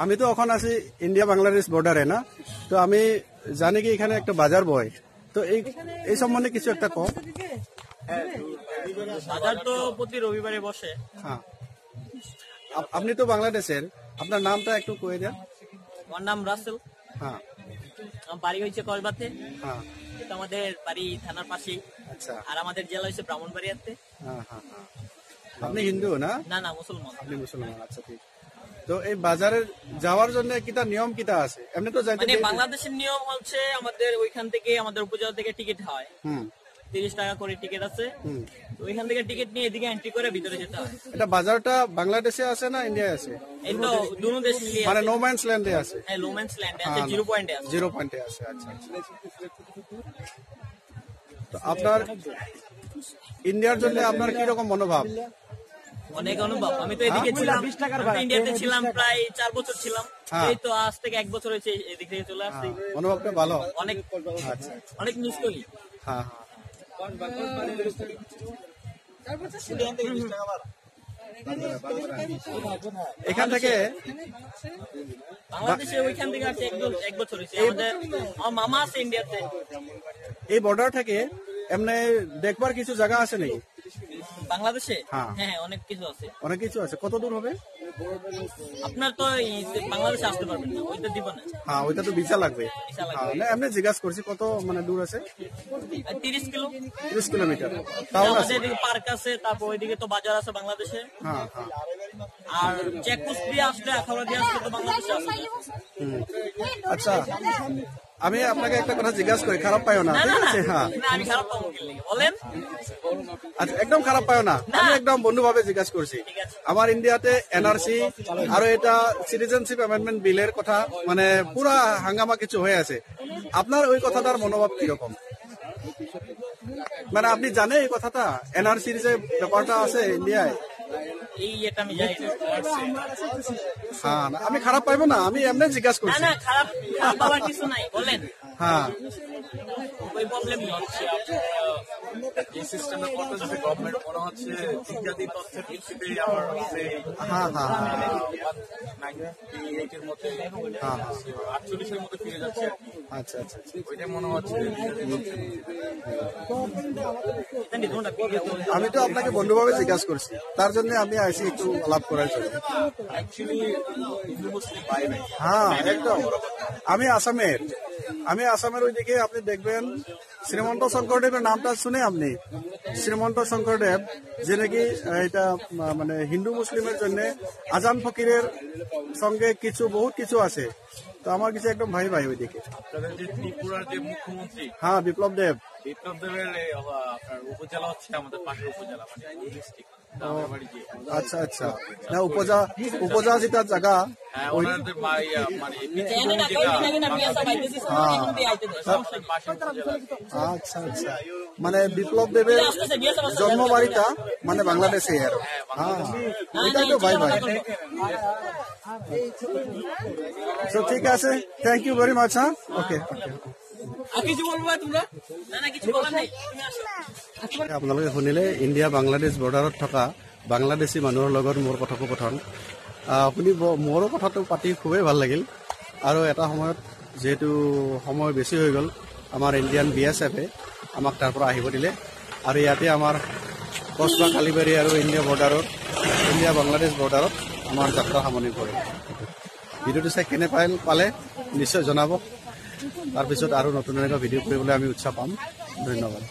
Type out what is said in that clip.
আমি তো এখন আছি ইন্ডিয়া বাংলাদেশ বর্ডারে না, তো আমি জানি কি এখানে একটা বাজার বয়, তো এই সম্বন্ধে কিছু একটা কম। বাজার তো প্রতি রবিবারে বসে। হ্যাঁ, আপনি তো বাংলাদেশের, আপনার নামটা একটু কয়ে দেন। আমার নাম রাসেল। হ্যাঁ, আমার বাড়ি হয়েছে কসবাতে। হ্যাঁ, এটা আমাদের বাড়ি থানার পাশেই। আচ্ছা। আর আমাদের জেলা হচ্ছে ব্রাহ্মণবাড়িয়াতে। হ্যাঁ, হ্যাঁ, হ্যাঁ। আপনি হিন্দু না? না না, মুসলমান। আপনি মুসলমান, আচ্ছা ঠিক। তো এই বাজারে যাওয়ার জন্য কিটা নিয়ম কিটা আছে? এমনি তো যাইতে মানে বাংলাদেশের নিয়ম হচ্ছে আমাদের ওইখান থেকে আমাদের উপজেলা থেকে টিকিট হয়। 30 টাকা করে টিকিট আছে। তো ওইখান থেকে টিকিট নিয়ে এদিকে এন্ট্রি করে ভিতরে যেতে হয়। এটা বাজারটা বাংলাদেশে আছে না ইন্ডিয়ায় আছে? এটা দুনো দেশ মিলিয়ে মানে নো ম্যানস ল্যান্ডে আছে। হ্যাঁ, লো ম্যানস ল্যান্ডে আছে, 0 পয়েন্টে আছে। 0 পয়েন্টে আছে, আচ্ছা আচ্ছা। তো আপনার ইন্ডিয়ার জন্য আপনার কি রকম মনোভাব? অনেক অনুভব। আমি তো এদিকে ছিলাম, ইন্ডিয়াতে ছিলাম প্রায় 4 বছর ছিলাম। এই তো আজ থেকে 1 বছর হয়েছে এদিক থেকে চলে আসছি। অনুভবটা ভালো? অনেক আচ্ছা, অনেক মিস করি। হ্যাঁ, এখান থেকে বাংলাদেশে ওইখান থেকে আসছে 1 বছর হয়েছে। আমাদের আমার মামা আছে ইন্ডিয়াতে। এই বর্ডার থেকে এমনি দেখবার কিছু জায়গা আছে নাকি বাংলাদেশে? হ্যাঁ হ্যাঁ, অনেক কিছু আছে। অনেক কিছু আছে। কত দূর হবে? আপনার তো বাংলাদেশে আসতে পারবেন না, ওইটা দিব না। হ্যাঁ, ওইটা তো ভিসা লাগবে। না, এমনি জিজ্ঞাসা করছি কত মানে দূর আছে? 30 কিলো। 30 কিলোমিটার। তাও আমাদের এদিকে পার্ক আছে, তারপর ওইদিকে তো বাজার আছে বাংলাদেশে। হ্যাঁ, হ্যাঁ। আর চেকপোস্ট দিয়ে আসলে, আখাউড়া দিয়ে আসলে তো বাংলাদেশে আসবে। আচ্ছা, আমি আপনাকে একটা কথা জিজ্ঞাসা করি, খারাপ পাইও না? ঠিক আছে। হ্যাঁ, আমি খারাপ পাবো কি লাগে বলেন? আচ্ছা, একদম খারাপ পাইও না। আমি একদম বন্ধুভাবে জিজ্ঞাসা করছি। আমার ইন্ডিয়াতে এনআরসি আর এটা সিটিজেনশিপ অ্যামেন্ডমেন্ট বিলের কথা মানে পুরা হাঙ্গামা কিছু হয়ে আছে। আপনার ওই কথাটার মনোভাব কিরকম? মানে আপনি জানেন এই কথাটা, এনআরসির যে ব্যাপারটা আছে ইন্ডিয়ায়? আমি জানি না। হ্যাঁ, আমি খারাপ পাইবো না, আমি এমনি জিজ্ঞাসা করছি। না, খারাপ পাওয়ার কিছু নাই, বলেন। হ্যাঁ, ওই প্রবলেম হচ্ছে এই সিস্টেমে করতেছে গভর্নমেন্ট, মনে হচ্ছে ইত্যাদি তথ্যের ভিত্তিতে আমার হ্যাঁ, হ্যাঁ, 98-এর মধ্যে 48-এর মধ্যে ফিরে যাচ্ছে। আচ্ছা আচ্ছা, ওইটাই মনে হচ্ছে। আমি তো আপনাকে বন্ধুভাবে জিজ্ঞাসা করছি, তার জন্য আমি আইসি একটু আলাপ করার জন্য। হ্যাঁ, একদম। আমি আসামের ওইদিকে আপনি দেখবেন শ্রীমন্ত শঙ্করদেবের নামটা শুনে আপনি? শ্রীমন্ত শঙ্করদেব যে নাকি এটা মানে হিন্দু মুসলিমের জন্য আজান ফকিরের সঙ্গে বহুত কিছু আছে। তো আমার কিছু একদম ভাই ওইদিকে। আপনাদের যে ত্রিপুরার যে মুখ্যমন্ত্রী, হ্যাঁ, বিপ্লব দেবের আপনার উপজেলা হচ্ছে আমাদের পাশের উপজেলা, মানে ডিস্ট্রিক্ট। আচ্ছা আচ্ছা, না উপজা যেটা জায়গা আচ্ছা আচ্ছা, মানে বিপ্লব দেবের জন্মবাড়িটা মানে বাংলাদেশে আর। হ্যাঁ, এটাই তো ভাই। তো ঠিক আছে, থ্যাংক ইউ ভেরি মাচ। হ্যাঁ, ওকে। আপোনালোকে শুনিলে ইণ্ডিয়া বাংলাদেশ বৰ্ডাৰত থকা বাংলাদেশী মানুহৰ লগত মোৰ কথোপকথন শুনি মোৰো কথাটো পাতি খুবেই ভাল লাগিল। আৰু এটা সময়ত যিহেতু সময় বেছি হৈ গ'ল, আমাৰ ইণ্ডিয়ান BSF-এ আমাক তাৰ পৰা আহিব দিলে আৰু ইয়াতে আমাৰ কসবা কালিবাৰী আৰু ইণ্ডিয়া বাংলাদেশ বৰ্ডাৰত আমাৰ যাত্ৰা সামৰণি কৰে। ভিডিঅ'টো চাই কেনে পালে নিশ্চয় জনাব। তাৰপিছত আৰু নতুন এনেকুৱা ভিডিঅ' কৰিবলৈ আমি উৎসাহ পাম। ধন্যবাদ।